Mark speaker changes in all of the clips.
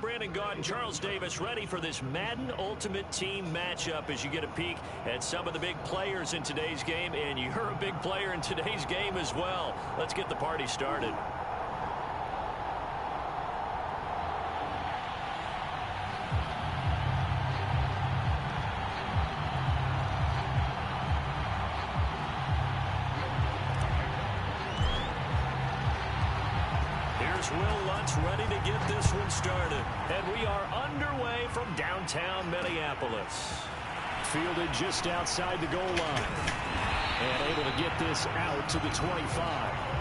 Speaker 1: Brandon Gaud and Charles Davis ready for this Madden Ultimate Team matchup as you get a peek at some of the big players in today's game, and you're a big player in today's game as well. Let's get the party started. Will Lutz ready to get this one started. And we are underway from downtown Minneapolis.
Speaker 2: Fielded just outside the goal line. And able to get this out to the 25.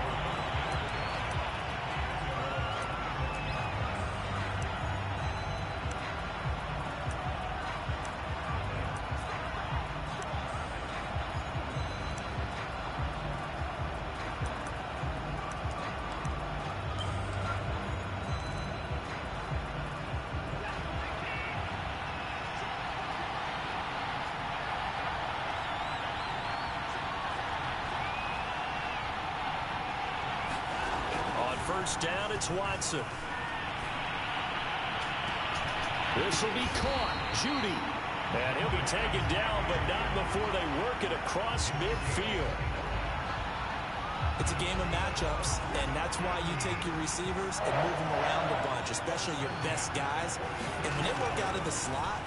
Speaker 1: First down, it's Watson.
Speaker 2: This will be caught. Judy.
Speaker 1: And he'll be taken down, but not before they work it across midfield.
Speaker 3: It's a game of matchups, and that's why you take your receivers and move them around a bunch, especially your best guys. And when they work out of the slot,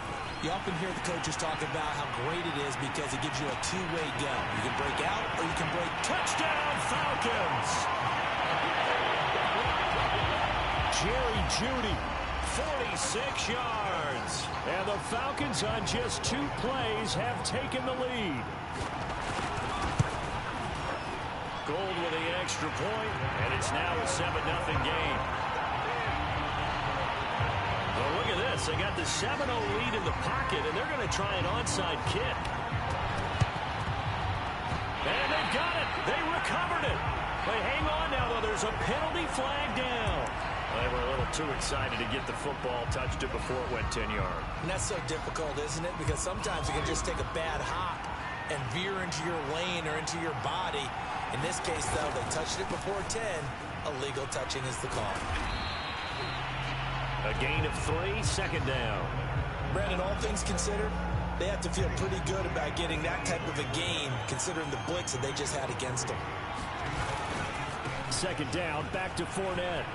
Speaker 3: you often hear the coaches talk about how great it is because it gives you a two-way go. You can break out or you can break.
Speaker 1: Touchdown, Falcons!
Speaker 2: Jerry Judy,
Speaker 1: 46 yards.
Speaker 2: And the Falcons on just 2 plays have taken the lead.
Speaker 1: Gold with the extra point, and it's now a 7-0 game. Well, look at this. They got the 7-0 lead in the pocket, and they're going to try an onside kick. And they've got it. They recovered it. But hang on now, though. There's a penalty flag down. They were a little too excited to get the football, touched it before it went 10 yards.
Speaker 3: And that's so difficult, isn't it? Because sometimes you can just take a bad hop and veer into your lane or into your body. In this case, though, they touched it before 10. Illegal touching is the call.
Speaker 1: A gain of 3, second down.
Speaker 3: Brandon, all things considered, they have to feel pretty good about getting that type of a game, considering the blitz that they just had against them.
Speaker 2: Second down, back to Fournette.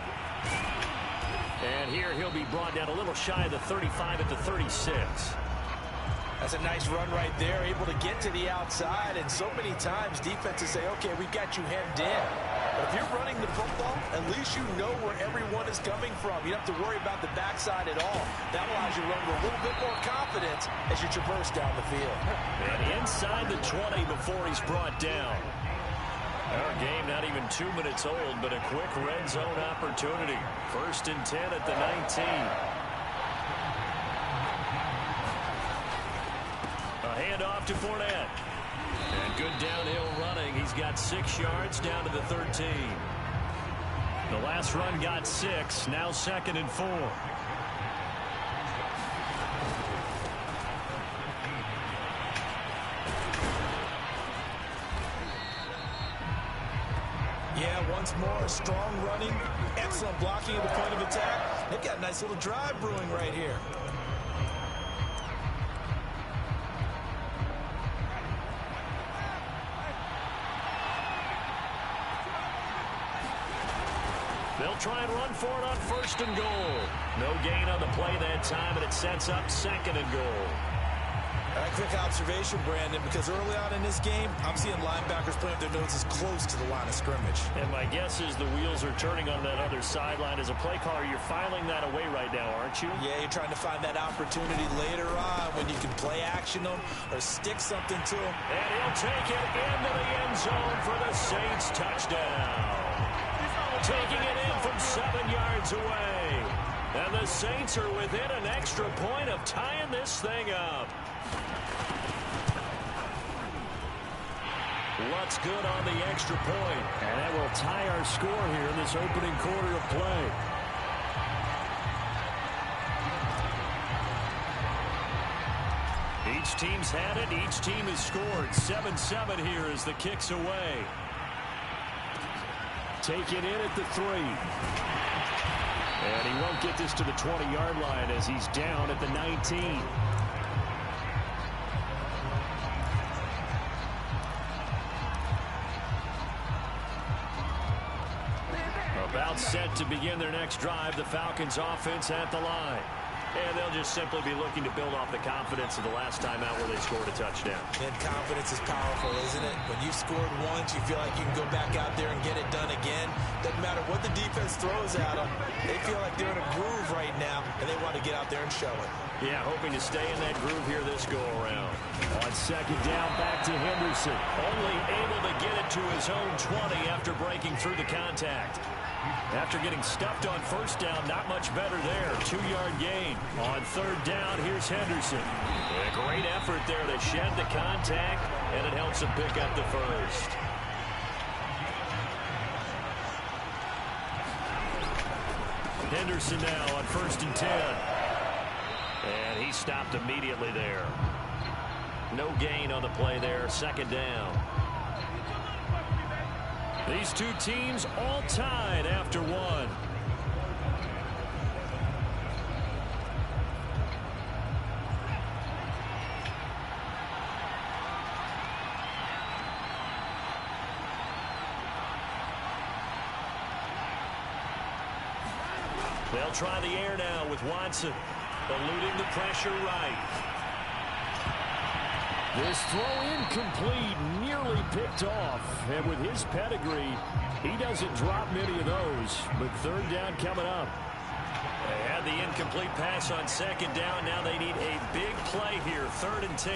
Speaker 1: And here he'll be brought down a little shy of the 35 at the 36.
Speaker 3: That's a nice run right there, able to get to the outside. And so many times defenses say, okay, we've got you hemmed in. But if you're running the football, at least you know where everyone is coming from. You don't have to worry about the backside at all. That allows you to run with a little bit more confidence as you traverse down the field.
Speaker 1: And inside the 20 before he's brought down. Our game not even 2 minutes old, but a quick red zone opportunity. 1st and 10 at the 19. A handoff to Fournette. And good downhill running. He's got 6 yards down to the 13. The last run got 6. Now 2nd and 4.
Speaker 3: Yeah, once more, strong running, excellent blocking at the point of attack. They've got a nice little drive brewing right here.
Speaker 1: They'll try and run for it on 1st and goal. No gain on the play that time, and it sets up 2nd and goal.
Speaker 3: A quick observation, Brandon, because early on in this game, I'm seeing linebackers putting their noses close to the line of scrimmage.
Speaker 1: And my guess is the wheels are turning on that other sideline. As a play caller, you're filing that away right now, aren't you?
Speaker 3: Yeah, you're trying to find that opportunity later on when you can play action them or stick something to them.
Speaker 1: And he'll take it into the end zone for the Saints touchdown. Taking it in from 7 yards away. And the Saints are within an extra point of tying this thing up. Lutz good on the extra point.
Speaker 2: And that will tie our score here in this opening quarter of play.
Speaker 1: Each team's had it. Each team has scored. 7-7 here as the kick's away.
Speaker 2: Take it in at the 3. And he won't get this to the 20-yard line as he's down at the 19.
Speaker 1: About set to begin their next drive, the Falcons offense at the line. And they'll just simply be looking to build off the confidence of the last time out where they scored a touchdown.
Speaker 3: And confidence is powerful, isn't it? When you've scored once, you feel like you can go back out there and get it done again. Doesn't matter what the defense throws at them. They feel like they're in a groove right now, and they want to get out there and show it.
Speaker 1: Yeah, hoping to stay in that groove here this go-around.
Speaker 2: On second down, back to Henderson.
Speaker 1: Only able to get it to his own 20 after breaking through the contact. After getting stuffed on first down, not much better there. 2-yard gain. On third down, here's Henderson. A great effort there to shed the contact, and it helps him pick up the first. Henderson now on 1st and 10. And he stopped immediately there. No gain on the play there. 2nd down. These two teams all tied after one. They'll try the air now with Watson, eluding the pressure right.
Speaker 2: This throw incomplete, nearly picked off. And with his pedigree, he doesn't drop many of those. But 3rd down coming up.
Speaker 1: They had the incomplete pass on 2nd down. Now they need a big play here. 3rd and 10.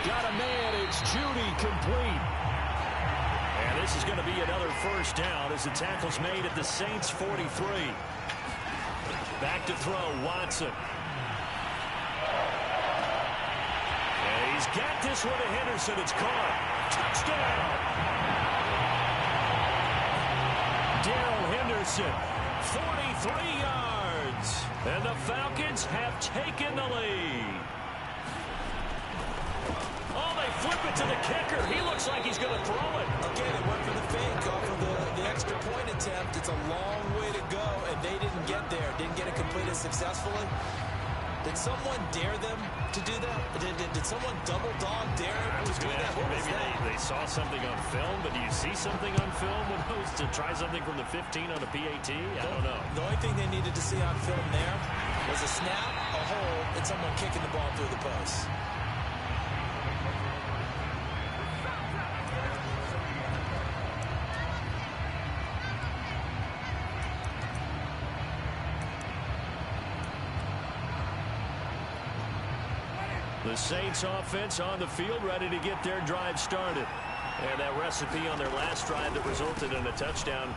Speaker 2: Got a man. It's Judy, complete.
Speaker 1: And this is going to be another 1st down as the tackle's made at the Saints' 43. Back to throw, Watson. He's got this one to Henderson. It's caught. Touchdown! Darrell Henderson, 43 yards. And the Falcons have taken the lead. Oh, they flip it to the kicker. He looks like he's going to throw it.
Speaker 3: Again, it went for the fake off of the extra point attempt. It's a long way to go, and they didn't get there. Didn't get it completed successfully. Did someone dare them to do that? Did someone double dog dare them to do that? What was
Speaker 1: maybe
Speaker 3: that?
Speaker 1: they saw something on film, but do you see something on film when those to try something from the 15 on a PAT? I don't know.
Speaker 3: The only thing they needed to see on film there was a snap, a hole, and someone kicking the ball through the post.
Speaker 1: The Saints offense on the field, ready to get their drive started. And that recipe on their last drive that resulted in a touchdown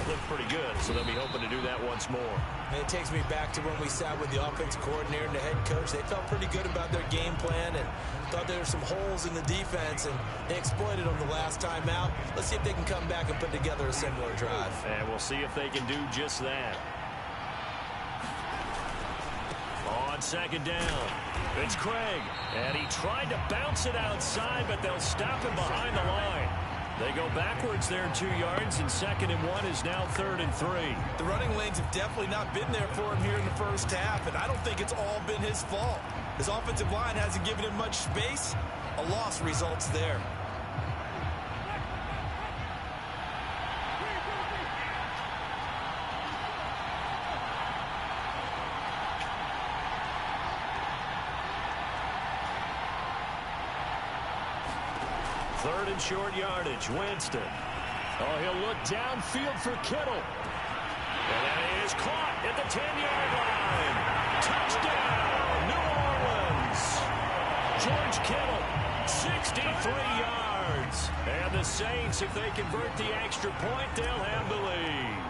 Speaker 1: looked pretty good, so they'll be hoping to do that once more.
Speaker 3: And it takes me back to when we sat with the offensive coordinator and the head coach. They felt pretty good about their game plan and thought there were some holes in the defense, and they exploited them the last time out. Let's see if they can come back and put together a similar drive.
Speaker 1: And we'll see if they can do just that. On 2nd down, it's Craig, and he tried to bounce it outside, but they'll stop him behind the line. They go backwards there 2 yards, and 2nd and 1 is now 3rd and 3.
Speaker 3: The running lanes have definitely not been there for him here in the first half, and I don't think it's all been his fault. His offensive line hasn't given him much space. A loss results there.
Speaker 1: Third and short yardage, Winston.
Speaker 2: Oh, he'll look downfield for Kittle.
Speaker 1: And that is caught at the 10-yard line. Touchdown, New Orleans. George Kittle, 63 yards. And the Saints, if they convert the extra point, they'll have the lead.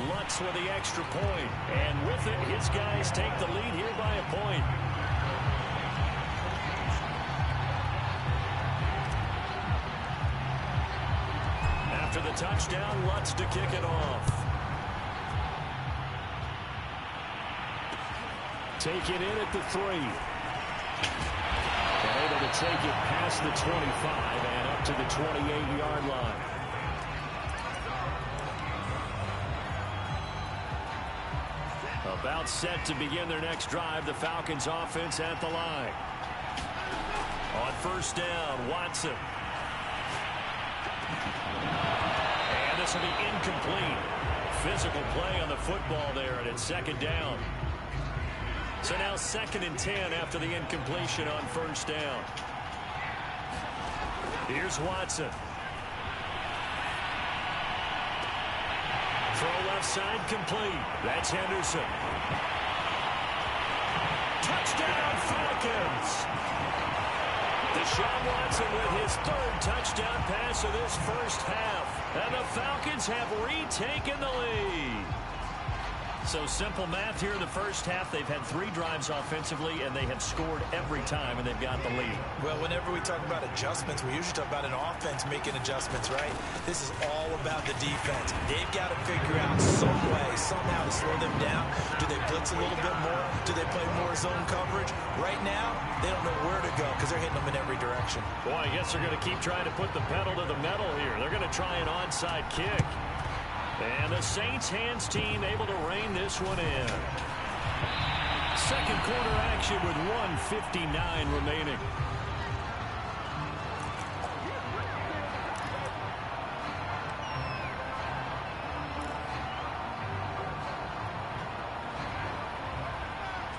Speaker 1: Lutz with the extra point. And with it, his guys take the lead here by a point. After the touchdown, Lutz to kick it off. Take it in at the 3. And able to
Speaker 2: take it past the 25 and up to the 28-yard line. About set to begin their next drive. The Falcons offense at the line. On first down, Watson. And this will be incomplete. Physical play on the football there, and it's second down. So now 2nd and 10 after the incompletion on first down. Here's Watson. Throw left side complete. That's Henderson. Touchdown Falcons. Deshaun Watson with his 3rd touchdown pass of this first half. And the Falcons have retaken the lead. So simple math here in the first half. They've had 3 drives offensively, and they have scored every time, and they've got the lead.
Speaker 3: Well, whenever we talk about adjustments, we usually talk about an offense making adjustments, right? This is all about the defense. They've got to figure out some way, somehow to slow them down. Do they blitz a little bit more? Do they play more zone coverage? Right now, they don't know where to go because they're hitting them in every direction.
Speaker 2: Boy, I guess they're going to keep trying to put the pedal to the metal here. They're going to try an onside kick. And the Saints hands team able to rein this one in. Second quarter action with 1:59 remaining.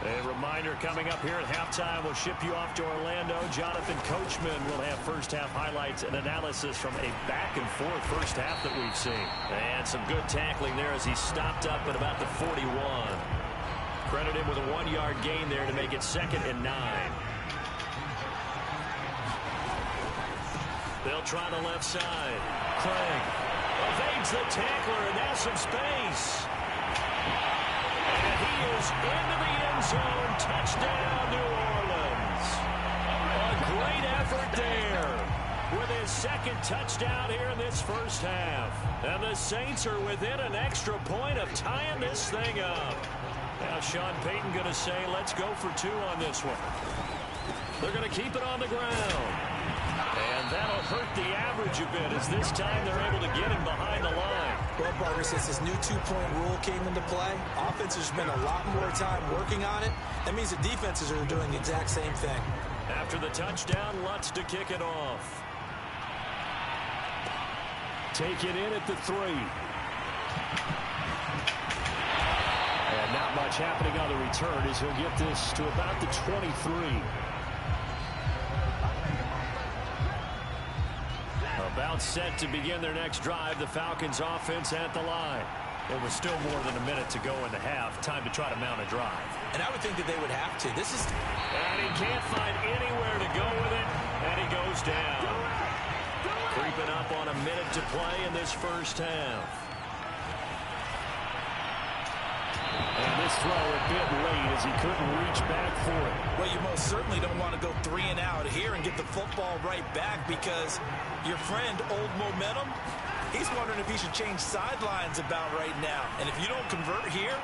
Speaker 2: A reminder coming up here at halftime, we'll ship you off to Orlando. Jonathan Coachman will have first half highlights and analysis from a back and forth first half that we've seen. And some good tackling there as he stopped up at about the 41. Credit him with a 1-yard gain there to make it 2nd and 9. They'll try the left side. Craig evades the tackler, and there's some space. And he is into the end zone. Touchdown, New Orleans. A great effort there with his 2nd touchdown here in this first half. And the Saints are within an extra point of tying this thing up. Now Sean Payton going to say, let's go for 2 on this one. They're going to keep it on the ground. And that'll hurt the average a bit as this time they're able to get him behind the line.
Speaker 3: Well, partner, since this new 2-point rule came into play, offenses spend a lot more time working on it. That means the defenses are doing the exact same thing.
Speaker 2: After the touchdown, Lutz to kick it off. Take it in at the 3. And not much happening on the return as he'll get this to about the 23. About set to begin their next drive. The Falcons offense at the line. It was still more than a minute to go in the half. Time to try to mount a drive.
Speaker 3: And I would think that they would have to. This is...
Speaker 2: And he can't find anywhere to go with it. And he goes down. Creeping up on a minute to play in this first half. And this throw a bit late as he couldn't reach back for it.
Speaker 3: Well, you most certainly don't want to go 3 and out here and get the football right back because your friend, Old Momentum, he's wondering if he should change sidelines about right now. And if you don't convert here,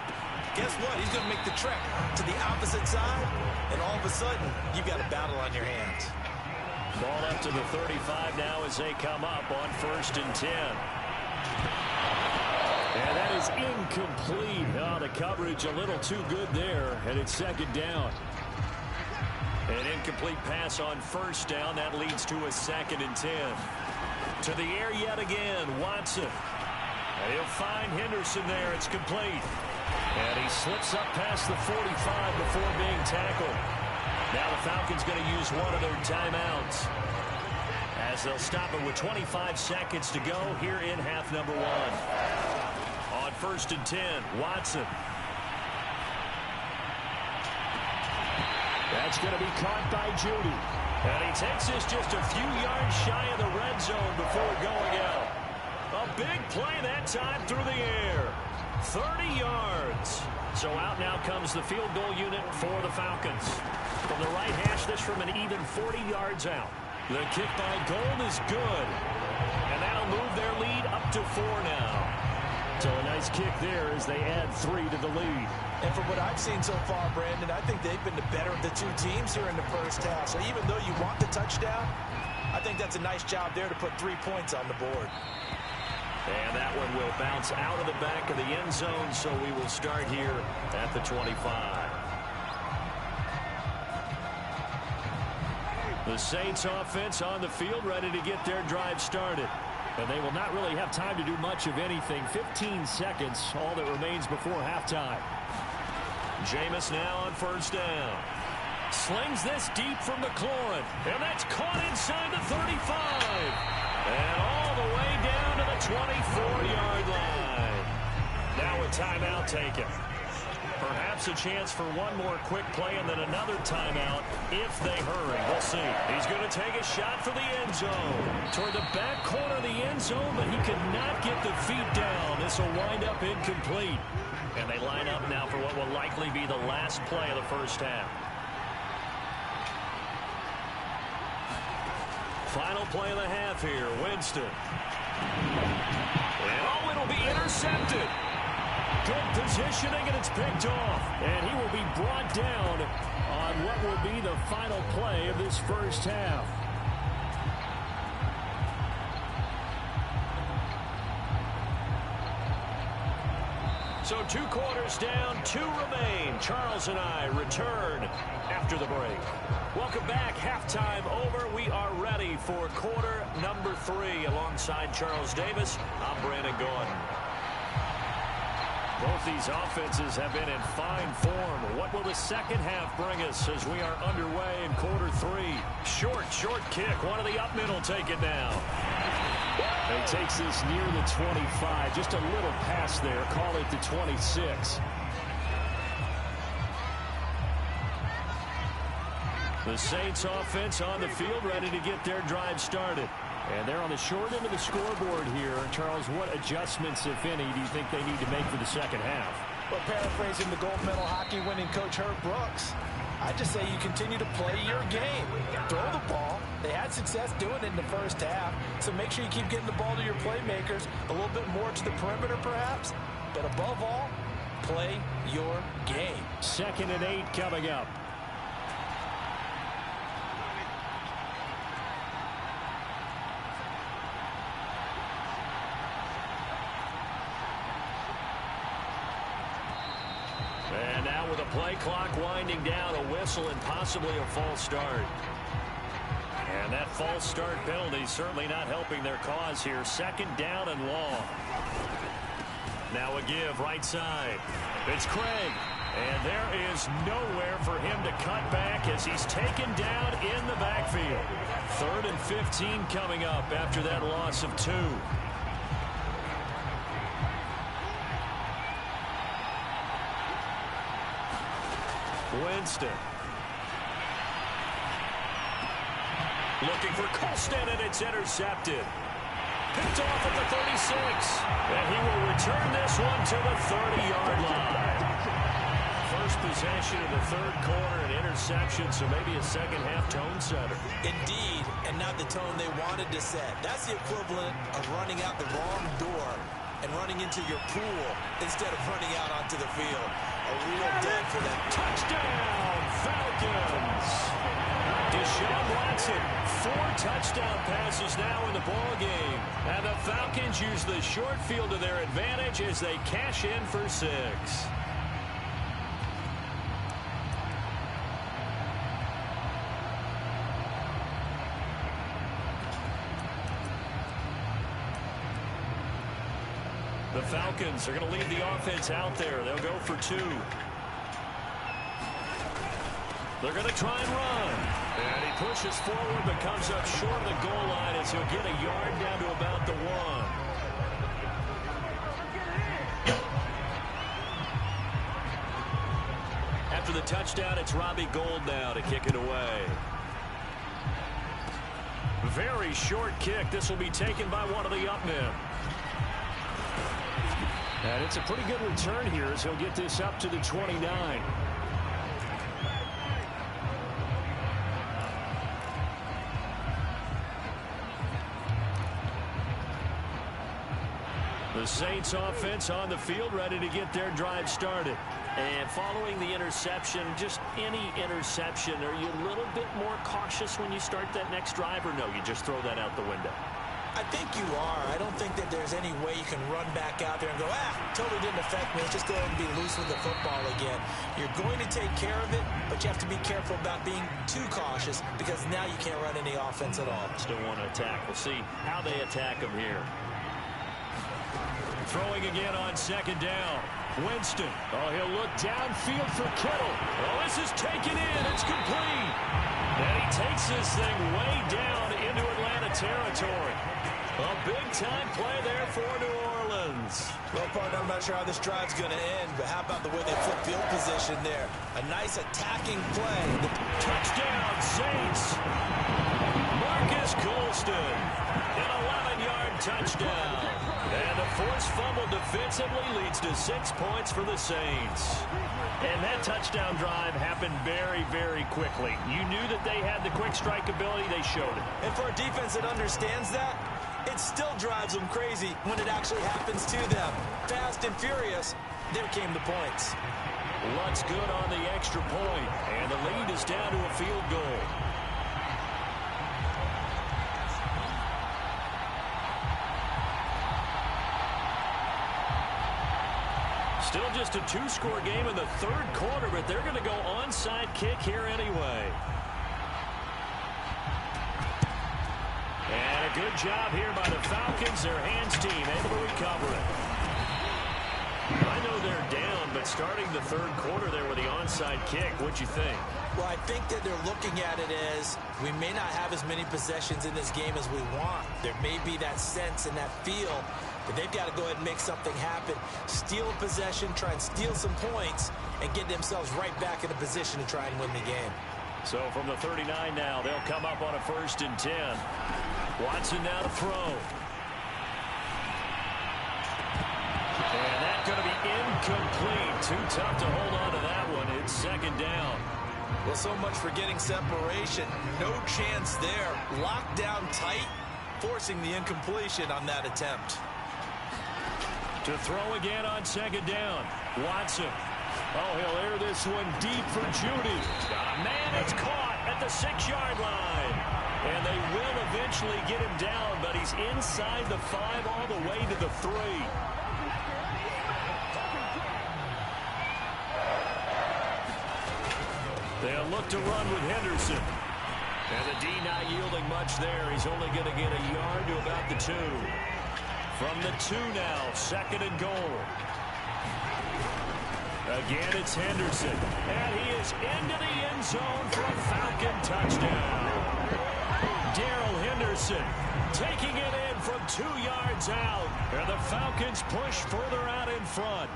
Speaker 3: guess what? He's going to make the trek to the opposite side, and all of a sudden, you've got a battle on your hands.
Speaker 2: Ball up to the 35 now as they come up on 1st and 10. And that is incomplete. Oh, the coverage a little too good there, and it's 2nd down. An incomplete pass on first down. That leads to a 2nd and 10. To the air yet again, Watson. And he'll find Henderson there. It's complete. And he slips up past the 45 before being tackled. Now the Falcons going to use one of their timeouts as they'll stop it with 25 seconds to go here in half number 1. On 1st and 10, Watson. That's going to be caught by Judy. And he takes this just a few yards shy of the red zone before going out. A big play that time through the air. 30 yards. So out now comes the field goal unit for the Falcons. From the right hash, this from an even 40 yards out. The kick by Gold is good. And that'll move their lead up to 4 now. So a nice kick there as they add 3 to the lead.
Speaker 3: And from what I've seen so far, Brandon, I think they've been the better of the two teams here in the first half. So even though you want the touchdown, I think that's a nice job there to put 3 points on the board.
Speaker 1: And that one will bounce out of the back of the end zone, so we will start here at the 25. The Saints offense on the field, ready to get their drive started. And they will not really have time to do much of anything. 15 seconds, all that remains before halftime. Jameis now on first down. Slings this deep from McLaurin. And that's caught inside the 35. And all the way down to the 24-yard line. Now a timeout taken. Perhaps a chance for one more quick play and then another timeout if they hurry. We'll see. He's going to take a shot for the end zone. Toward the back corner of the end zone, but he could not get the feet down. This will wind up incomplete. And they line up now for what will likely be the last play of the first half. Final play of the half here, Winston. And oh, it'll be intercepted. Good positioning, and it's picked off. And he will be brought down on what will be the final play of this first half. So 2 quarters down, 2 remain. Charles and I return after the break. Welcome back. Halftime over. We are ready for quarter number 3. Alongside Charles Davis, I'm Brandon Gordon. Both these offenses have been in fine form. What will the second half bring us as we are underway in quarter 3? Short kick. One of the up middle take it now.
Speaker 2: He takes this near the 25. Just a little pass there. Call it the 26. The Saints offense on the field ready to get their drive started. And they're on the short end of the scoreboard here. Charles, what adjustments, if any, do you think they need to make for the second half?
Speaker 3: Well, paraphrasing the gold medal hockey winning coach Herb Brooks, I just say you continue to play your game. Throw the ball. They had success doing it in the first half, so make sure you keep getting the ball to your playmakers, a little bit more to the perimeter perhaps, but above all, play your game.
Speaker 2: 2nd and 8 coming up.
Speaker 1: And now with a play clock winding down, a whistle and possibly a false start. And that false start penalty certainly not helping their cause here. 2nd down and long. Now a give right side. It's Craig. And there is nowhere for him to cut back as he's taken down in the backfield. 3rd and 15 coming up after that loss of 2. Winston. Looking for Colston, and it's intercepted. Picked off at the 36. And he will return this one to the 30-yard line. First possession of the 3rd quarter, an interception, so maybe a second-half tone setter.
Speaker 3: Indeed, and not the tone they wanted to set. That's the equivalent of running out the wrong door and running into your pool instead of running out onto the field. A real dud for them.
Speaker 1: Touchdown, Falcons! Deshaun Watson, 4 touchdown passes now in the ball game. And the Falcons use the short field to their advantage as they cash in for 6. The Falcons are going to leave the offense out there. They'll go for 2. They're going to try and run. And he pushes forward but comes up short of the goal line as he'll get a yard down to about the 1. After the touchdown, it's Robbie Gould now to kick it away. Very short kick. This will be taken by one of the up men.
Speaker 2: And it's a pretty good return here as he'll get this up to the 29. The
Speaker 1: The Saints offense on the field, ready to get their drive started.
Speaker 2: And following the interception, just any interception, are you a little bit more cautious when you start that next drive, or no, you just throw that out the window?
Speaker 3: I think you are. I don't think that there's any way you can run back out there and go, totally didn't affect me. Let's just go ahead and be loose with the football again. You're going to take care of it, but you have to be careful about being too cautious because now you can't run any offense at all.
Speaker 2: Still want to attack. We'll see how they attack them here.
Speaker 1: Throwing again on second down. Winston. Oh, he'll look downfield for Kittle. Oh, this is taken in. It's complete. And he takes this thing way down into Atlanta territory. A big-time play there for New Orleans.
Speaker 3: Well, partner, I'm not sure how this drive's going to end, but how about the way they flip field position there? A nice attacking play.
Speaker 1: Touchdown, Saints. Marcus Colston. An 11-yard touchdown. And a forced fumble defensively leads to 6 points for the Saints.
Speaker 2: And that touchdown drive happened very, very quickly. You knew that they had the quick strike ability. They showed it.
Speaker 3: And for a defense that understands that, it still drives them crazy when it actually happens to them. Fast and furious, there came the points.
Speaker 1: Luck's good on the extra point, and the lead is down to a field goal. Still just a two-score game in the third quarter, but they're going to go onside kick here anyway. And a good job here by the Falcons. Their hands team able to recover it. I know they're down, but starting the third quarter there with the onside kick, what'd you think?
Speaker 3: Well, I think that they're looking at it as we may not have as many possessions in this game as we want. There may be that sense and that feel, but they've got to go ahead and make something happen. Steal a possession, try and steal some points, and get themselves right back in a position to try and win the game.
Speaker 1: So from the 39 now, they'll come up on a 1st and 10. Watson now to throw. And that's going to be incomplete. Too tough to hold on to that one. It's 2nd down.
Speaker 3: Well, so much for getting separation. No chance there. Locked down tight, forcing the incompletion on that attempt.
Speaker 1: To throw again on 2nd down. Watson. Oh, he'll air this one deep for Judy. Got a man. It's caught at the 6-yard line. And they will eventually get him down, but he's inside the 5 all the way to the 3. They'll look to run with Henderson. And the D not yielding much there. He's only going to get a yard to about the 2. From the 2 now, 2nd and goal. Again, it's Henderson. And he is into the end zone for a Falcon touchdown. Darrell Henderson taking it in from 2 yards out. And the Falcons push further out in front.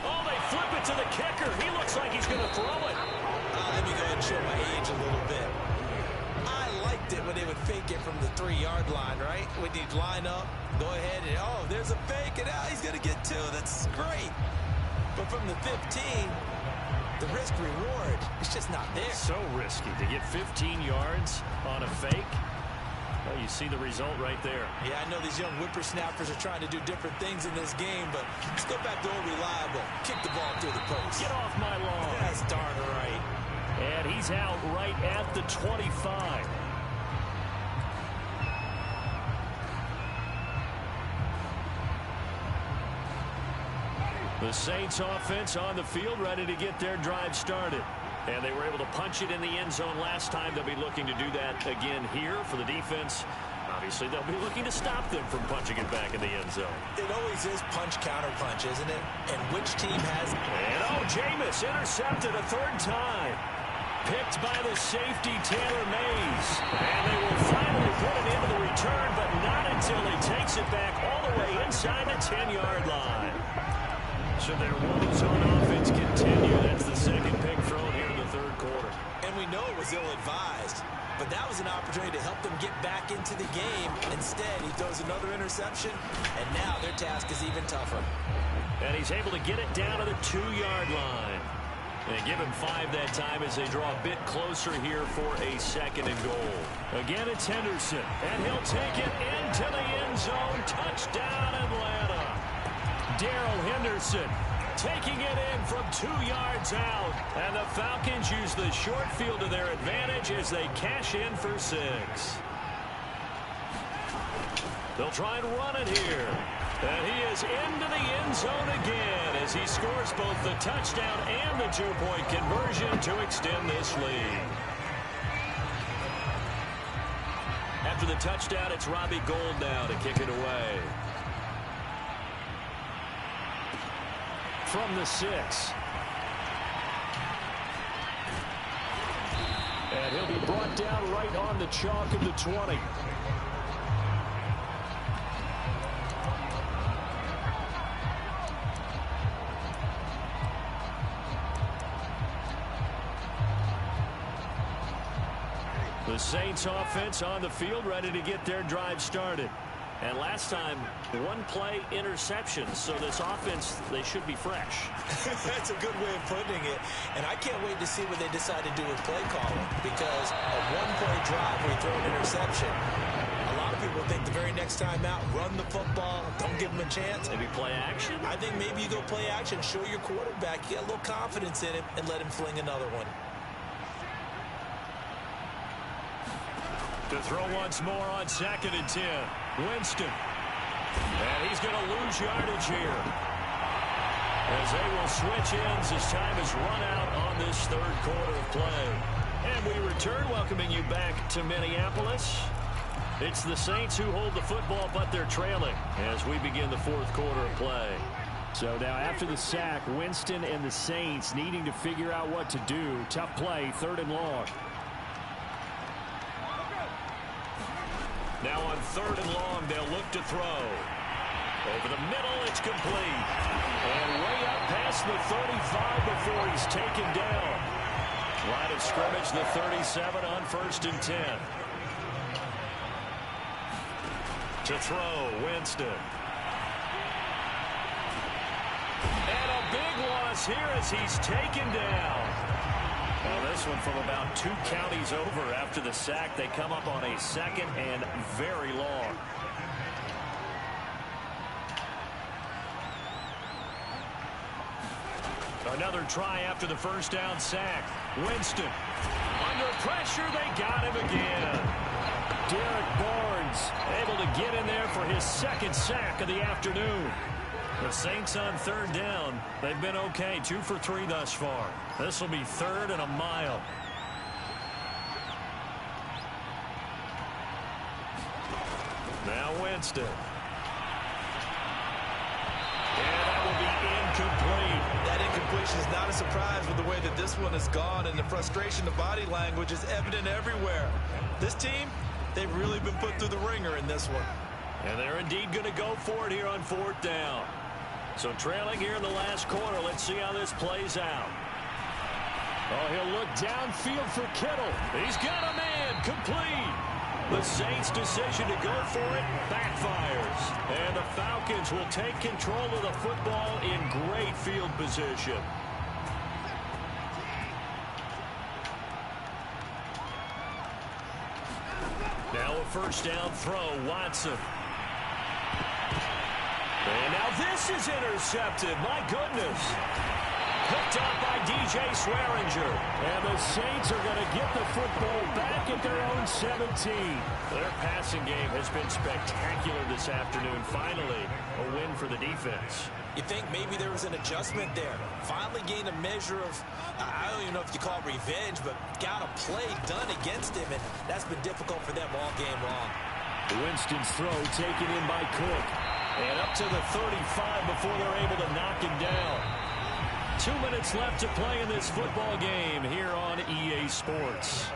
Speaker 1: Oh, they flip it to the kicker. He looks like he's going to throw it.
Speaker 3: Let me go ahead and show my age a little bit. I liked it when they would fake it from the 3-yard line, right? When you'd line up, go ahead and, oh, there's a fake, and he's going to get 2. That's great. But from the 15, the risk-reward is just not there.
Speaker 1: So risky to get 15 yards on a fake. Well, you see the result right there.
Speaker 3: Yeah, I know these young whippersnappers are trying to do different things in this game, but let's go back to old reliable. Kick the ball through the post.
Speaker 1: Get off my lawn.
Speaker 3: That's darn right.
Speaker 1: And he's out right at the 25. The Saints offense on the field ready to get their drive started. And they were able to punch it in the end zone last time. They'll be looking to do that again here for the defense. Obviously, they'll be looking to stop them from punching it back in the end zone.
Speaker 3: It always is punch-counter-punch, isn't it? And which team has...
Speaker 1: And, oh, Jameis intercepted a 3rd time. Picked by the safety, Taylor Mays. And they will finally put it into the return, but not until he takes it back all the way inside the 10-yard line. So their woes on offense continue. That's the 2nd pick thrown here in the 3rd quarter.
Speaker 3: And we know it was ill-advised, but that was an opportunity to help them get back into the game. Instead, he throws another interception, and now their task is even tougher.
Speaker 1: And he's able to get it down to the 2-yard line. And give him 5 that time as they draw a bit closer here for a 2nd and goal. Again, it's Henderson, and he'll take it into the end zone. Touchdown, Atlanta. Darrell Henderson taking it in from 2 yards out. And the Falcons use the short field to their advantage as they cash in for 6. They'll try and run it here. And he is into the end zone again as he scores both the touchdown and the 2-point conversion to extend this lead. After the touchdown, it's Robbie Gould now to kick it away. From the 6. And he'll be brought down right on the chalk of the 20. The Saints offense on the field, ready to get their drive started. And last time, 1-play interception. So this offense, they should be fresh.
Speaker 3: That's a good way of putting it. And I can't wait to see what they decide to do with play calling. Because a 1-play drive where you throw an interception, a lot of people think the very next time out, run the football, don't give them a chance.
Speaker 1: Maybe play action?
Speaker 3: I think maybe you go play action, show your quarterback, you get a little confidence in him, and let him fling another one.
Speaker 1: To throw once more on 2nd and 10. Winston. And he's going to lose yardage here. As they will switch ends as time is run out on this 3rd quarter of play. And we return, welcoming you back to Minneapolis. It's the Saints who hold the football, but they're trailing as we begin the 4th quarter of play. So now after the sack, Winston and the Saints needing to figure out what to do. Tough play, 3rd and long. Now on 3rd and long, they'll look to throw. Over the middle, it's complete. And way up past the 35 before he's taken down. Line of scrimmage, the 37 on 1st and 10. To throw, Winston. And a big loss here as he's taken down. Well, this one from about 2 counties over after the sack. They come up on a 2nd and very long. Another try after the 1st down sack. Winston. Under pressure, they got him again. Derek Barnes able to get in there for his 2nd sack of the afternoon. The Saints on 3rd down. They've been okay. 2 for 3 thus far. This will be 3rd and a mile. Now Winston. And that will be incomplete.
Speaker 3: That incompletion is not a surprise with the way that this one has gone, and the frustration, the body language is evident everywhere. This team, they've really been put through the ringer in this one.
Speaker 1: And they're indeed going to go for it here on 4th down. So trailing here in the last quarter. Let's see how this plays out. Oh, he'll look downfield for Kittle. He's got a man complete. The Saints' decision to go for it backfires. And the Falcons will take control of the football in great field position. Now a 1st down throw, Watson. And now this is intercepted. My goodness. Picked up by DJ Swearinger. And the Saints are going to get the football back at their own 17. Their passing game has been spectacular this afternoon. Finally, a win for the defense.
Speaker 3: You think maybe there was an adjustment there. Finally gained a measure of, I don't even know if you call it revenge, but got a play done against him, and that's been difficult for them all game long.
Speaker 1: Winston's throw taken in by Cook. And up to the 35 before they're able to knock him down. 2 minutes left to play in this football game here on EA Sports.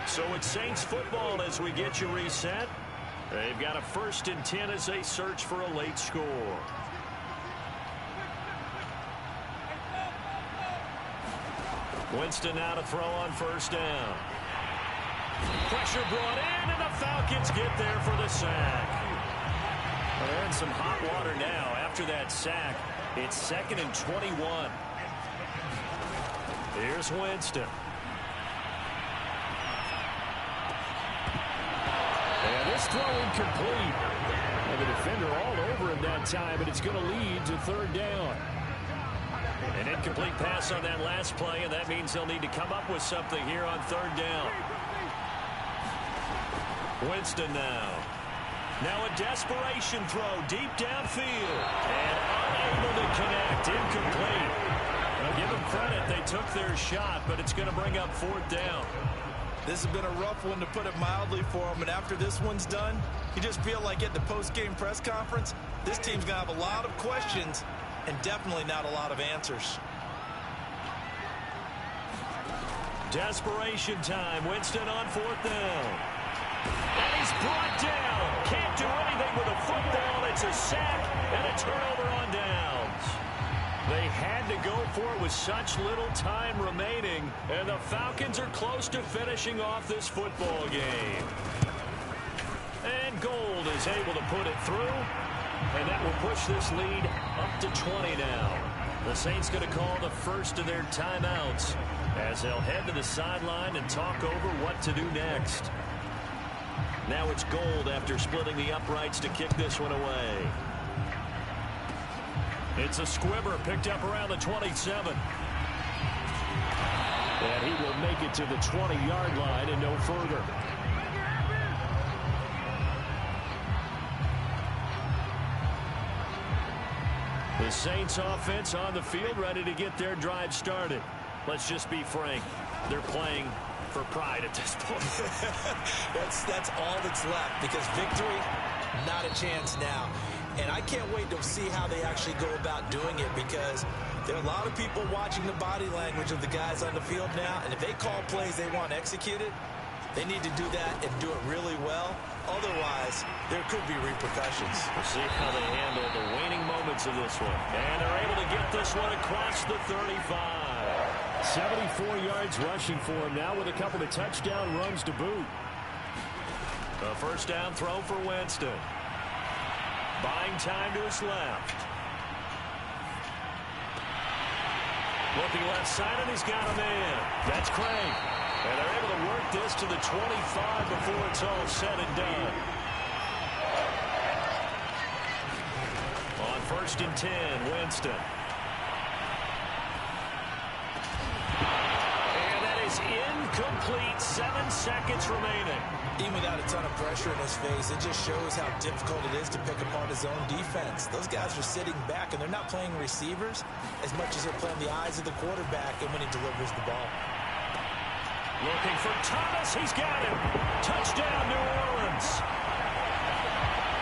Speaker 1: So it's Saints football as we get you reset. They've got a 1st and 10 as they search for a late score. Winston now to throw on 1st down. Pressure brought in, and the Falcons get there for the sack. Well, they're in some hot water now. After that sack, it's 2nd and 21. Here's Winston. And this throw incomplete. And the defender all over him that time, and it's going to lead to 3rd down. An incomplete pass on that last play, and that means they'll need to come up with something here on 3rd down. Winston now. Now a desperation throw deep downfield. And unable to connect. Incomplete. Well, give them credit. They took their shot, but it's going to bring up 4th down.
Speaker 3: This has been a rough one, to put it mildly, for him. And after this one's done, you just feel like at the post-game press conference, this team's going to have a lot of questions and definitely not a lot of answers.
Speaker 1: Desperation time. Winston on 4th down. And he's brought down. Can't do anything with a football. It's a sack and a turnover on downs. They had to go for it with such little time remaining, and the Falcons are close to finishing off this football game. And Gold is able to put it through, and that will push this lead up to 20 now. The Saints going to call the first of their timeouts as they'll head to the sideline and talk over what to do next. Now it's Gold after splitting the uprights to kick this one away. It's a squibber picked up around the 27. And he will make it to the 20-yard line and no further. The Saints offense on the field ready to get their drive started. Let's just be frank. They're playing for pride at this point.
Speaker 3: That's all that's left, because victory, not a chance now. And I can't wait to see how they actually go about doing it, because there are a lot of people watching the body language of the guys on the field now, and if they call plays they want executed, they need to do that and do it really well. Otherwise, there could be repercussions.
Speaker 1: We'll see how they handle the waning moments of this one. And they're able to get this one across the 35. 74 yards rushing for him now with a couple of touchdown runs to boot. A first down throw for Winston. Buying time to his left. Looking left side, and he's got a man. That's Craig. And they're able to work this to the 25 before it's all said and done. On 1st and 10, Winston. And that is incomplete. 7 seconds remaining.
Speaker 3: Even without a ton of pressure in his face, it just shows how difficult it is to pick apart his own defense. Those guys are sitting back, and they're not playing receivers as much as they're playing the eyes of the quarterback and when he delivers the ball.
Speaker 1: Looking for Thomas. He's got him. Touchdown, New Orleans.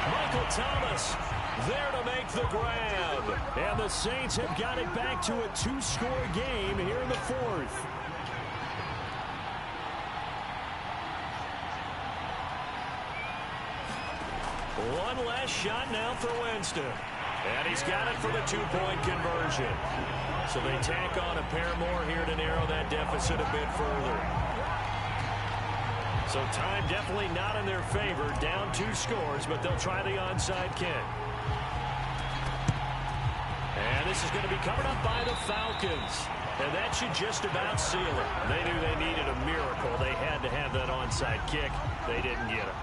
Speaker 1: Michael Thomas there to make the grab. And the Saints have got it back to a 2-score game here in the 4th. One last shot now for Winston. And he's got it for the 2-point conversion. So they tack on a pair more here to narrow that deficit a bit further. So time definitely not in their favor. Down 2 scores, but they'll try the onside kick. And this is going to be covered up by the Falcons. And that should just about seal it. They knew they needed a miracle. They had to have that onside kick. They didn't get it.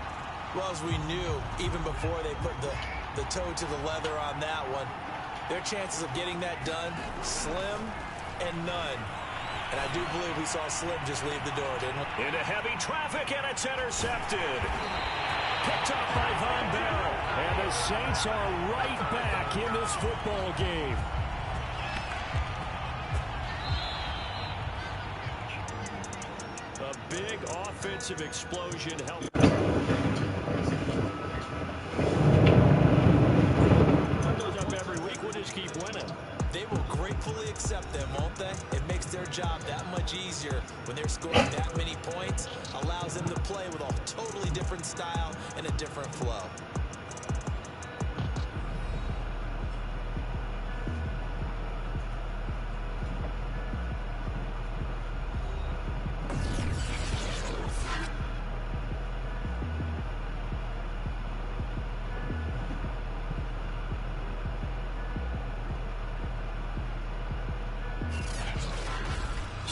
Speaker 3: Well, as we knew, even before they put the toe to the leather on that one, their chances of getting that done, slim and none. And I do believe we saw Slim just leave the door, didn't we?
Speaker 1: Into heavy traffic, and it's intercepted. Picked up by Von Bell. And the Saints are right back in this football game. A big offensive explosion helped. Goes up every week. We'll just keep winning.
Speaker 3: They will gratefully accept them, won't they? It makes their job that much easier when they're scoring that many points. Allows them to play with a totally different style and a different flow.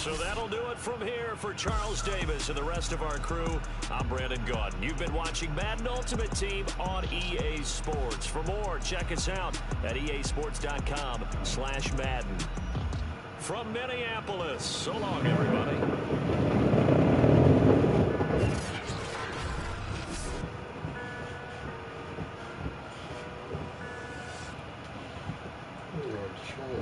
Speaker 1: So that'll do it from here for Charles Davis and the rest of our crew. I'm Brandon Gaudin. You've been watching Madden Ultimate Team on EA Sports. For more, check us out at easports.com/Madden. From Minneapolis, so long, everybody.
Speaker 4: I'm just trying to